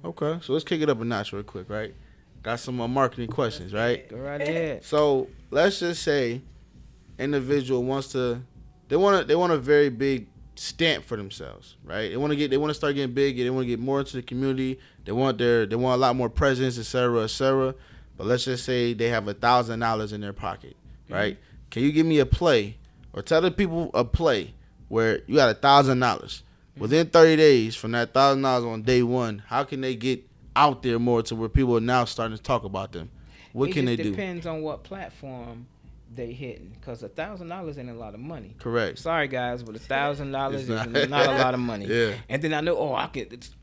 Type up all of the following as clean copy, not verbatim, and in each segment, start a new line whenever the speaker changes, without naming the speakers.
Okay, so let's kick it up a notch real quick, right? Got some marketing questions, right?
Go right ahead.
So let's just say individual wants to, they want a very big stamp for themselves, right? They want to start getting big. They want to get more into the community. They want a lot more presence, etc., etc. But let's just say they have $1,000 in their pocket,
Mm-hmm.
right? Can you give me a play or tell the people a play where you got $1,000
Mm-hmm.
within 30 days from that $1,000 on day one? How can they get out there more to where people are now starting to talk about them? What
It
can
just
they do?
depends on what platform they hitting, cause $1,000 ain't a lot of money.
Correct.
Sorry guys, but
It's
$1,000 is
not.
not a lot of money.
Yeah.
And then I know, oh,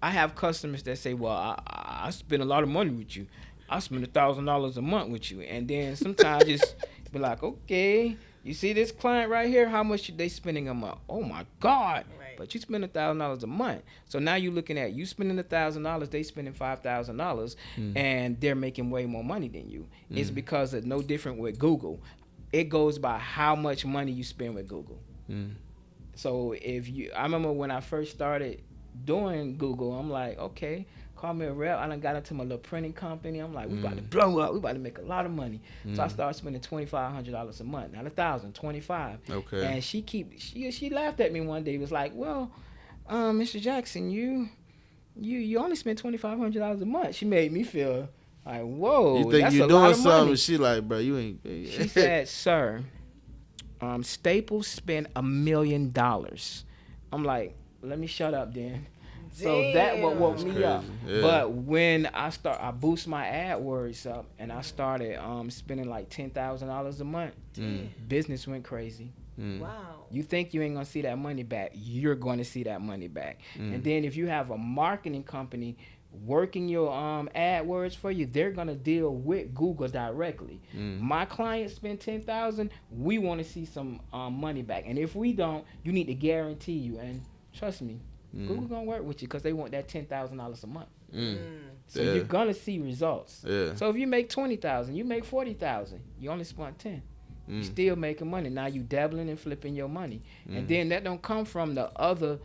I have customers that say, well, I spend a lot of money with you. I spend $1,000 a month with you, and then sometimes just be like, okay, you see this client right here, how much they spending a month? Oh my God.
Right.
But you spend $1,000 a month, so now you're looking at you spending $1,000, they spending $5,000,
Mm.
and they're making way more money than you. It's
Mm.
because it's no different with Google. It goes by how much money you spend with Google.
Mm.
So I remember when I first started doing Google, I'm like, okay, call me a rep. I done got into my little printing company. I'm like, we about to blow up. We about to make a lot of money. So I started spending $2,500 a month. Not 1,000, 25.
Okay.
And she laughed at me one day. Was like, well, Mr. Jackson, you only spend $2,500 a month. She made me feel like, whoa,
You think
that's
you
a lot
doing
of
something?
money.
She like, bro, you ain't.
She said, sir, Staples spent $1 million. I'm like, let me shut up then. So that what woke
That's
me
crazy.
up.
Yeah.
But when I boost my AdWords up and I started spending like $10,000 a month,
Mm.
business went crazy.
Mm.
Wow.
You think you ain't gonna see that money back? You're going to see that money back.
Mm.
And then if you have a marketing company working your AdWords for you, they're gonna deal with Google directly.
Mm.
My clients spend 10,000. We want to see some money back, and if we don't, you need to guarantee you. And trust me,
Mm.
Google gonna work with you because they want that $10,000 a month.
Mm.
So
Yeah.
you're gonna see results.
Yeah.
So if you make 20,000, you make 40,000. You only spent 10. You
Mm.
still making money. Now you dabbling and flipping your money, and then that don't come from the other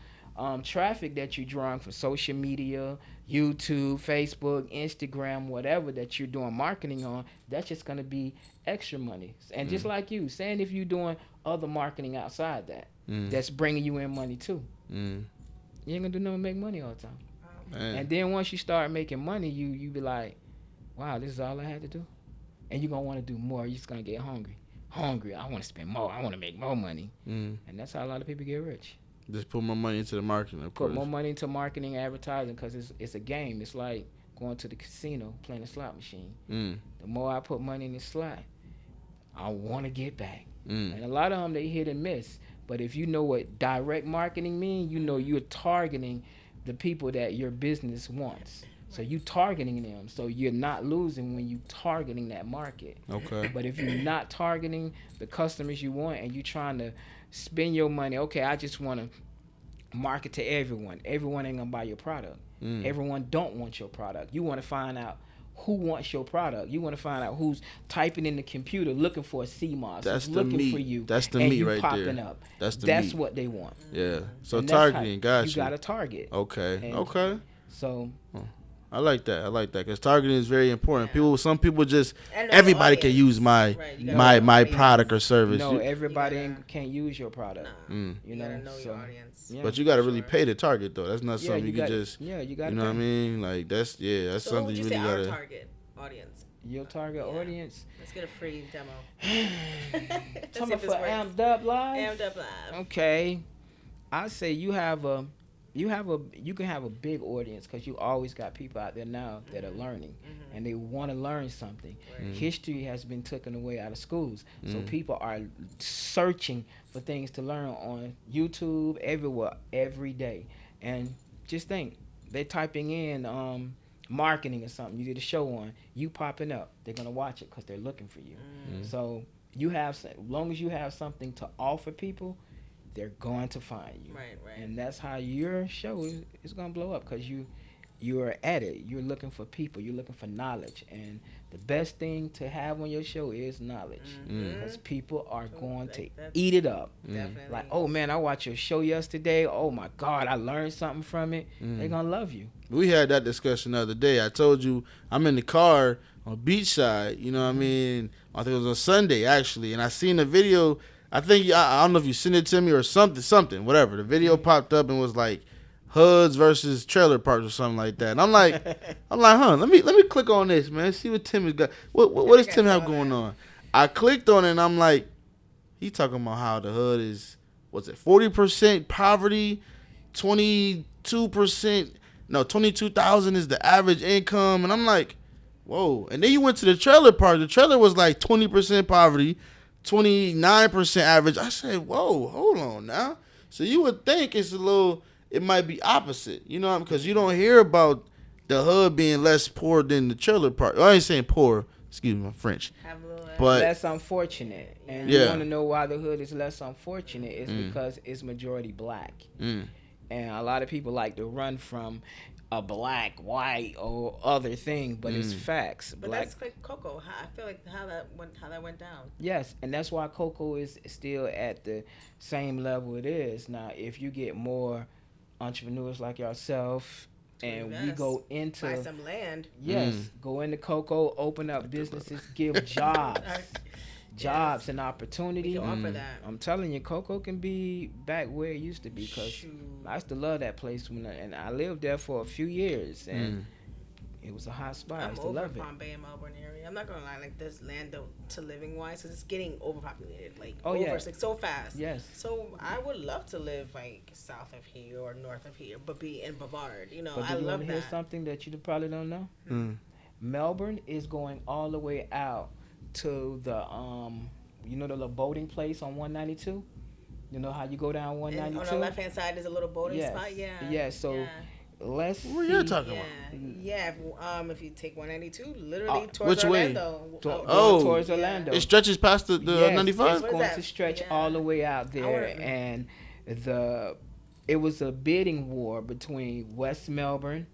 traffic that you're drawing from social media, YouTube, Facebook, Instagram, whatever that you're doing marketing on. That's just gonna be extra money. And just like you saying, if you're doing other marketing outside that,
Mm.
that's bringing you in money too.
Mm.
You ain't gonna do nothing but make money all the time.
Man.
And then once you start making money, you be like, wow, this is all I had to do. And you're gonna want to do more. You're just gonna get hungry. I want to spend more. I want to make more money.
Mm.
And that's how a lot of people get rich.
Just put more money into the marketing, of
Put
course.
more money into marketing, advertising, because it's a game. It's like going to the casino playing a slot machine.
Mm.
The more I put money in the slot, I want to get back.
Mm.
And a lot of them, they hit and miss. But if you know what direct marketing means, you know you're targeting the people that your business wants. So you targeting them. So you're not losing when you targeting that market.
Okay.
But if you're not targeting the customers you want and you trying to spend your money, okay, I just want to market to everyone. Everyone ain't gonna buy your product.
Mm.
Everyone don't want your product. You want to find out who wants your product. You want to find out who's typing in the computer looking for a CMOS.
That's
who's
the
looking
meat.
for you.
That's the
and
meat
you
right
popping
there.
up.
That's the
That's
meat.
what they want.
Yeah. So
And that's how
targeting, got you.
You got to target.
Okay.
And
Okay.
So
I like that. I like that because targeting is very important. Some people just
And know
everybody
the
can
audience.
use my
Right, you gotta
my
know
my
the
product or
audience.
service.
no,
You-
everybody
You gotta-
can't use your product.
Nah.
Mm.
You
You
know,
gotta know
so,
your audience.
yeah.
But you got to really
Sure.
pay the target though. That's not
Yeah,
something you can
got,
just.
yeah, you got
You know what I mean? Like that's
So what
something
would
you
you
really
say our
gotta.
target audience?
Your target
Yeah.
audience.
Let's get a free demo. Let's see
Talking
if this
for
works.
Amped Up Live.
Amped up live.
Okay, I say you can have a big audience because you always got people out there now that are learning and they want to learn something.
Right.
History has been taken away out of schools, so
Mm.
people are searching for things to learn on YouTube everywhere every day. And just think, they're typing in marketing or something. You did a show on, you popping up. They're gonna watch it because they're looking for you.
Mm.
So as long as you have something to offer people, they're going to find you.
Right, right.
And that's how your show is going to blow up because you're at it. You're looking for people. You're looking for knowledge, and the best thing to have on your show is knowledge, because people are going to eat it up.
Definitely.
Like, oh man, I watched your show yesterday. Oh my God, I learned something from it. They're gonna love you.
We had that discussion the other day. I told you I'm in the car on Beachside. You know what I mean? I think it was on Sunday actually, and I seen the video. I think I don't know if you sent it to me or something, whatever. The video popped up and was like hoods versus trailer parks or something like that. And I'm like, huh? Let me click on this, man. See what Tim has got. What does Tim have going on? I clicked on it and I'm like, he talking about how the hood is, what's it, 40% poverty, 22%. No, 22,000 is the average income, and I'm like, whoa. And then you went to the trailer park. The trailer was like 20% poverty, 29% average. I said, whoa, hold on now. So you would think it might be opposite, you know, because you don't hear about the hood being less poor than the trailer park. I ain't saying poor, excuse me, my French. But
less unfortunate. And you want to know why the hood is less unfortunate is because it's majority black. And a lot of people like to run from a black, white, or other thing, but it's facts.
But that's like cocoa. I feel like how that went down.
Yes, and that's why cocoa is still at the same level it is. Now, if you get more entrepreneurs like yourself, and we go into
buy some land.
Yes, go into cocoa, open up businesses, give jobs. Jobs and opportunity.
We can offer that.
I'm telling you, cocoa can be back where it used to be, because I used to love that place and I lived there for a few years, and it was a hot spot. I used to love it.
Palm Bay and Melbourne area. I'm not gonna lie, like this land to living wise, because it's getting overpopulated, like like so fast.
Yes.
So I would love to live like south of here or north of here, but be in Brevard. You know,
but
I love that.
You want to hear something that you probably don't know? Melbourne is going all the way out to the you know, the little boating place on 192. You know how you go down 192.
And on the left hand side is a little boating spot. Yeah.
Yeah. So let's.
What are you talking about?
Yeah. If you take 192, literally towards
which
Orlando.
Way?
Towards Orlando.
It stretches past the 95.
It's going to stretch all the way out there, and it was a bidding war between West Melbourne.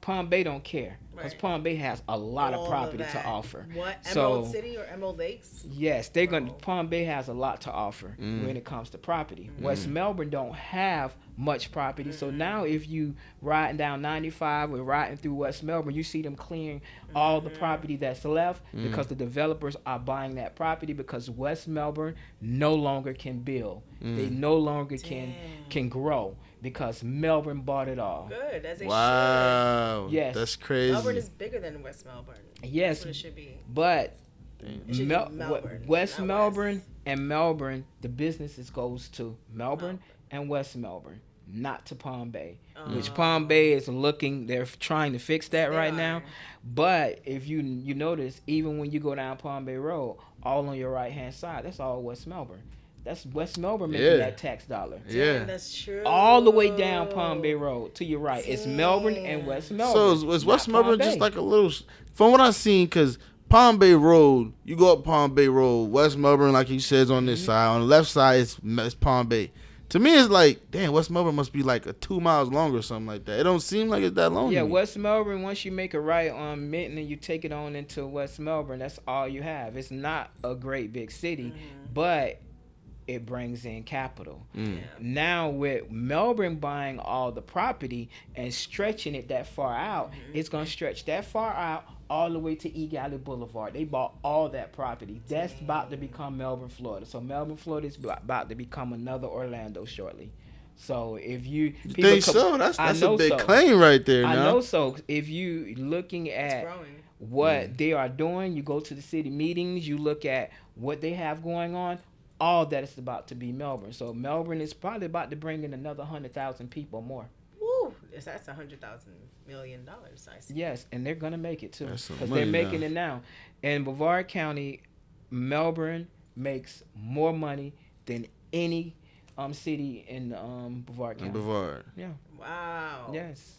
Palm Bay don't care, because Palm Bay has a lot of property to offer.
What, Emerald City or Emerald Lakes?
Yes, they're going. Palm Bay has a lot to offer when it comes to property. West Melbourne don't have much property, so now if you riding down 95 or riding through West Melbourne, you see them clearing all the property that's left, because the developers are buying that property, because West Melbourne no longer can build. They no longer can grow, because Melbourne bought it all.
Good, as they should.
Wow.
Yes.
That's crazy.
Melbourne is bigger than West Melbourne.
Yes.
That's what it should be.
But
Melbourne,
West
not
Melbourne
West.
and Melbourne, the businesses goes to Melbourne and West Melbourne, not to Palm Bay. Which Palm Bay is looking, they're trying to fix that right now. But if you notice, even when you go down Palm Bay Road, all on your right hand side, that's all West Melbourne. That's West Melbourne making that tax dollar.
Damn, that's true.
All the way down Palm Bay Road to your right. It's Melbourne and West Melbourne.
So is West Melbourne just like a little, from what I've seen, because Palm Bay Road, you go up Palm Bay Road, West Melbourne, like he says, on this side. On the left side, it's Palm Bay. To me, it's like, damn, West Melbourne must be like 2 miles longer or something like that. It don't seem like it's that long.
Yeah,
to me.
West Melbourne, once you make a right on Minton and you take it on into West Melbourne, that's all you have. It's not a great big city, but it brings in capital. Now with Melbourne buying all the property and stretching it that far out, it's going to stretch that far out all the way to Eagle Boulevard. They bought all that property. That's about to become Melbourne, Florida. So Melbourne, Florida is about to become another Orlando shortly. So if you
think so? That's a big claim right there.
I know so. If you looking at what they are doing, you go to the city meetings, you look at what they have going on, all that is about to be Melbourne. So Melbourne is probably about to bring in another 100,000 people more.
Woo! That's $100 million. I see.
Yes, and they're gonna make it too, because they're making it now. In Brevard County, Melbourne makes more money than any city in Brevard County.
Brevard.
Yeah.
Wow.
Yes.